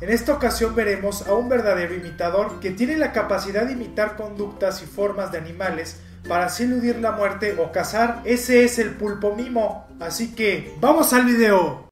En esta ocasión veremos a un verdadero imitador que tiene la capacidad de imitar conductas y formas de animales para así eludir la muerte o cazar. Ese es el pulpo mimo. Así que, ¡vamos al video!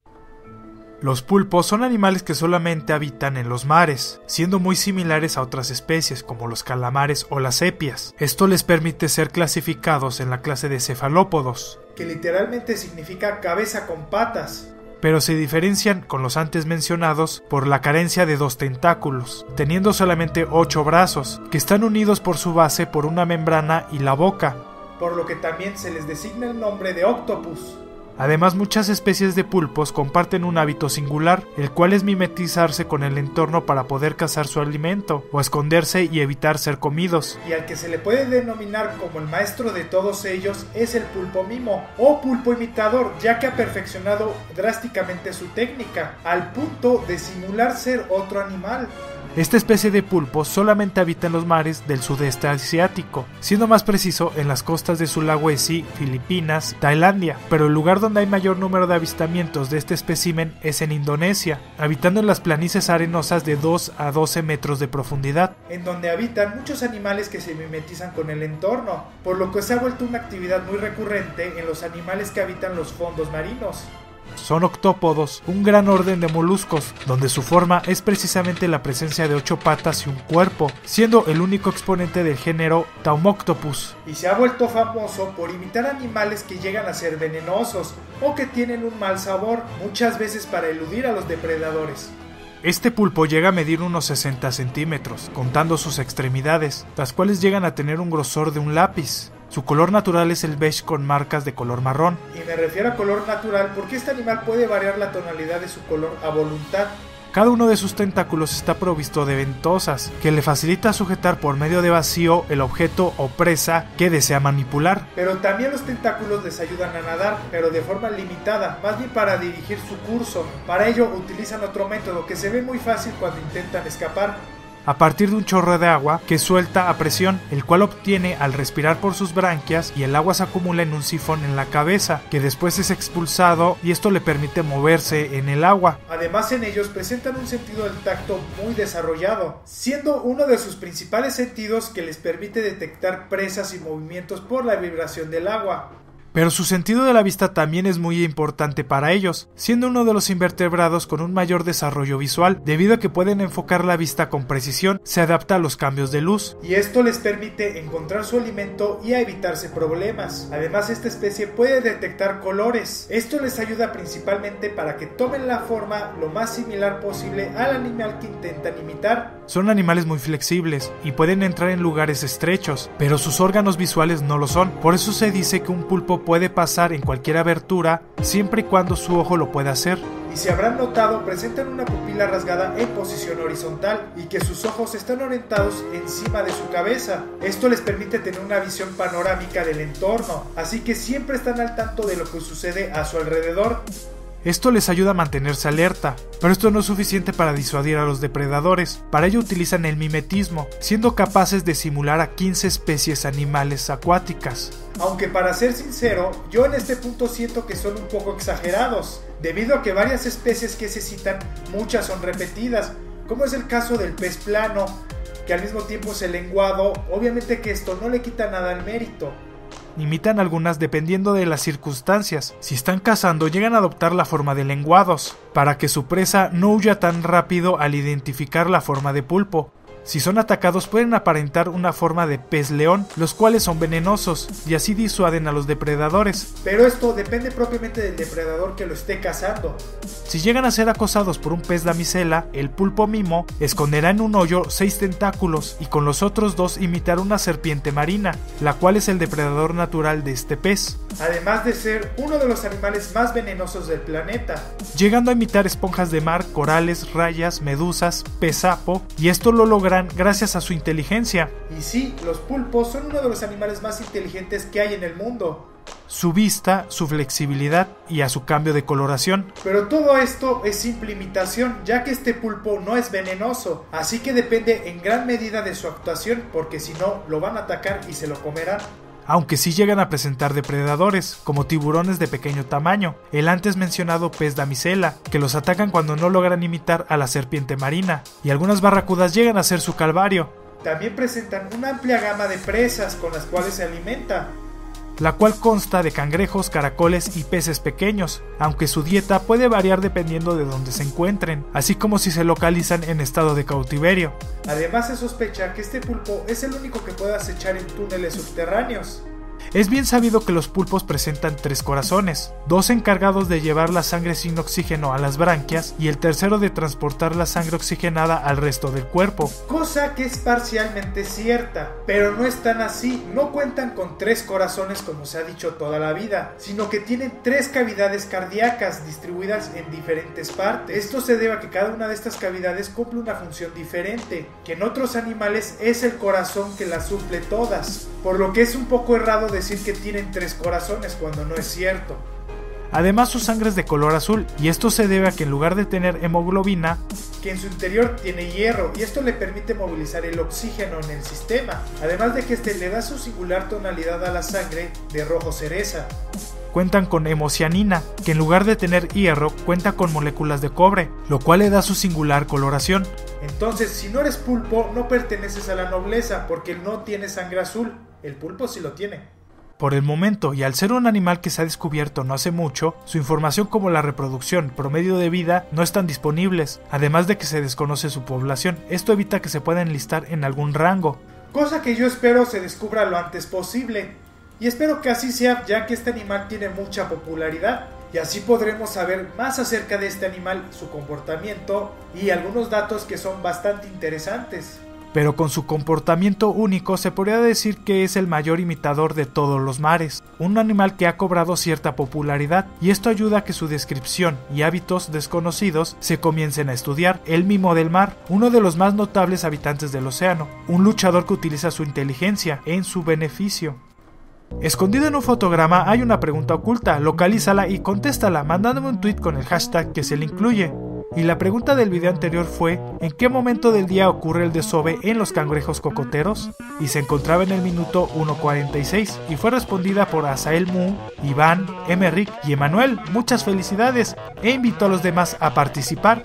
Los pulpos son animales que solamente habitan en los mares, siendo muy similares a otras especies como los calamares o las sepias. Esto les permite ser clasificados en la clase de cefalópodos, que literalmente significa cabeza con patas. Pero se diferencian con los antes mencionados por la carencia de 2 tentáculos, teniendo solamente 8 brazos, que están unidos por su base por una membrana y la boca, por lo que también se les designa el nombre de octopus. Además, muchas especies de pulpos comparten un hábito singular, el cual es mimetizarse con el entorno para poder cazar su alimento, o esconderse y evitar ser comidos. Y al que se le puede denominar como el maestro de todos ellos es el pulpo mimo, o pulpo imitador, ya que ha perfeccionado drásticamente su técnica, al punto de simular ser otro animal. Esta especie de pulpo solamente habita en los mares del sudeste asiático, siendo más preciso en las costas de Sulawesi, Filipinas, Tailandia, pero el lugar donde hay mayor número de avistamientos de este espécimen es en Indonesia, habitando en las planicies arenosas de 2 a 12 metros de profundidad, en donde habitan muchos animales que se mimetizan con el entorno, por lo que se ha vuelto una actividad muy recurrente en los animales que habitan los fondos marinos. Son octópodos, un gran orden de moluscos, donde su forma es precisamente la presencia de 8 patas y un cuerpo, siendo el único exponente del género Taumoctopus. Y se ha vuelto famoso por imitar animales que llegan a ser venenosos o que tienen un mal sabor, muchas veces para eludir a los depredadores. Este pulpo llega a medir unos 60 centímetros, contando sus extremidades, las cuales llegan a tener un grosor de un lápiz. Su color natural es el beige con marcas de color marrón. Y me refiero a color natural porque este animal puede variar la tonalidad de su color a voluntad. Cada uno de sus tentáculos está provisto de ventosas, que le facilita sujetar por medio de vacío el objeto o presa que desea manipular. Pero también los tentáculos les ayudan a nadar, pero de forma limitada, más bien para dirigir su curso. Para ello utilizan otro método que se ve muy fácil cuando intentan escapar, a partir de un chorro de agua que suelta a presión, el cual obtiene al respirar por sus branquias, y el agua se acumula en un sifón en la cabeza, que después es expulsado y esto le permite moverse en el agua. Además, en ellos presentan un sentido del tacto muy desarrollado, siendo uno de sus principales sentidos que les permite detectar presas y movimientos por la vibración del agua. Pero su sentido de la vista también es muy importante para ellos, siendo uno de los invertebrados con un mayor desarrollo visual, debido a que pueden enfocar la vista con precisión, se adapta a los cambios de luz. Y esto les permite encontrar su alimento y a evitarse problemas. Además, esta especie puede detectar colores. Esto les ayuda principalmente para que tomen la forma lo más similar posible al animal que intentan imitar. Son animales muy flexibles y pueden entrar en lugares estrechos, pero sus órganos visuales no lo son. Por eso se dice que un pulpo puede pasar en cualquier abertura siempre y cuando su ojo lo pueda hacer. Y si habrán notado, presentan una pupila rasgada en posición horizontal y que sus ojos están orientados encima de su cabeza. Esto les permite tener una visión panorámica del entorno, así que siempre están al tanto de lo que sucede a su alrededor. Esto les ayuda a mantenerse alerta, pero esto no es suficiente para disuadir a los depredadores. Para ello utilizan el mimetismo, siendo capaces de simular a 15 especies animales acuáticas. Aunque para ser sincero, yo en este punto siento que son un poco exagerados, debido a que varias especies que se citan, muchas son repetidas, como es el caso del pez plano, que al mismo tiempo es el lenguado. Obviamente que esto no le quita nada al mérito. Imitan algunas dependiendo de las circunstancias. Si están cazando, llegan a adoptar la forma de lenguados, para que su presa no huya tan rápido al identificar la forma de pulpo. Si son atacados, pueden aparentar una forma de pez león, los cuales son venenosos y así disuaden a los depredadores. Pero esto depende propiamente del depredador que lo esté cazando. Si llegan a ser acosados por un pez damisela, el pulpo mimo esconderá en un hoyo 6 tentáculos y con los otros 2 imitará una serpiente marina, la cual es el depredador natural de este pez. Además de ser uno de los animales más venenosos del planeta, llegando a imitar esponjas de mar, corales, rayas, medusas, pez sapo, y esto lo logran gracias a su inteligencia. Y sí, los pulpos son uno de los animales más inteligentes que hay en el mundo. Su vista, su flexibilidad y a su cambio de coloración. Pero todo esto es simple imitación, ya que este pulpo no es venenoso, así que depende en gran medida de su actuación, porque si no, lo van a atacar y se lo comerán. aunque sí llegan a presentar depredadores, como tiburones de pequeño tamaño, el antes mencionado pez damisela, que los atacan cuando no logran imitar a la serpiente marina, y algunas barracudas llegan a ser su calvario. También presentan una amplia gama de presas con las cuales se alimenta, la cual consta de cangrejos, caracoles y peces pequeños, aunque su dieta puede variar dependiendo de dónde se encuentren, así como si se localizan en estado de cautiverio. Además se sospecha que este pulpo es el único que puede acechar en túneles subterráneos. Es bien sabido que los pulpos presentan 3 corazones, 2 encargados de llevar la sangre sin oxígeno a las branquias y el tercero de transportar la sangre oxigenada al resto del cuerpo. Cosa que es parcialmente cierta, pero no es tan así, no cuentan con 3 corazones como se ha dicho toda la vida, sino que tienen 3 cavidades cardíacas distribuidas en diferentes partes. Esto se debe a que cada una de estas cavidades cumple una función diferente, que en otros animales es el corazón que las suple todas, por lo que es un poco errado decir que tienen 3 corazones cuando no es cierto. Además su sangre es de color azul, y esto se debe a que en lugar de tener hemoglobina, que en su interior tiene hierro, y esto le permite movilizar el oxígeno en el sistema, además de que este le da su singular tonalidad a la sangre de rojo cereza. Cuentan con hemocianina, que en lugar de tener hierro, cuenta con moléculas de cobre, lo cual le da su singular coloración. Entonces, si no eres pulpo, no perteneces a la nobleza, porque no tienes sangre azul. El pulpo sí lo tiene. Por el momento, y al ser un animal que se ha descubierto no hace mucho, su información como la reproducción, promedio de vida, no están disponibles, además de que se desconoce su población. Esto evita que se pueda enlistar en algún rango. Cosa que yo espero se descubra lo antes posible. Y espero que así sea, ya que este animal tiene mucha popularidad. Y así podremos saber más acerca de este animal, su comportamiento y algunos datos que son bastante interesantes. Pero con su comportamiento único se podría decir que es el mayor imitador de todos los mares, un animal que ha cobrado cierta popularidad, y esto ayuda a que su descripción y hábitos desconocidos se comiencen a estudiar. El mimo del mar, uno de los más notables habitantes del océano, un luchador que utiliza su inteligencia en su beneficio. Escondido en un fotograma hay una pregunta oculta, localízala y contéstala mandándome un tweet con el hashtag que se le incluye. Y la pregunta del video anterior fue: ¿en qué momento del día ocurre el desove en los cangrejos cocoteros? Y se encontraba en el minuto 1:46 y fue respondida por Asael Mu, Iván, Emerick y Emanuel. Muchas felicidades e invito a los demás a participar.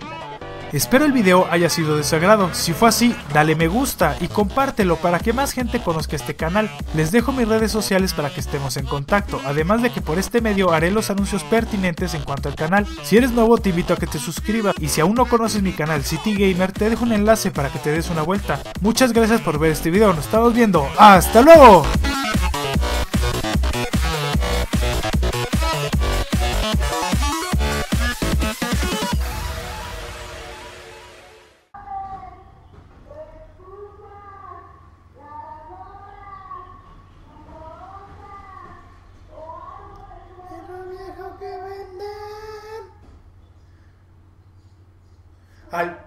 Espero el video haya sido de su agrado. Si fue así, dale me gusta y compártelo para que más gente conozca este canal. Les dejo mis redes sociales para que estemos en contacto, además de que por este medio haré los anuncios pertinentes en cuanto al canal. Si eres nuevo te invito a que te suscribas, y si aún no conoces mi canal City Gamer te dejo un enlace para que te des una vuelta. Muchas gracias por ver este video, nos estamos viendo, ¡hasta luego! Al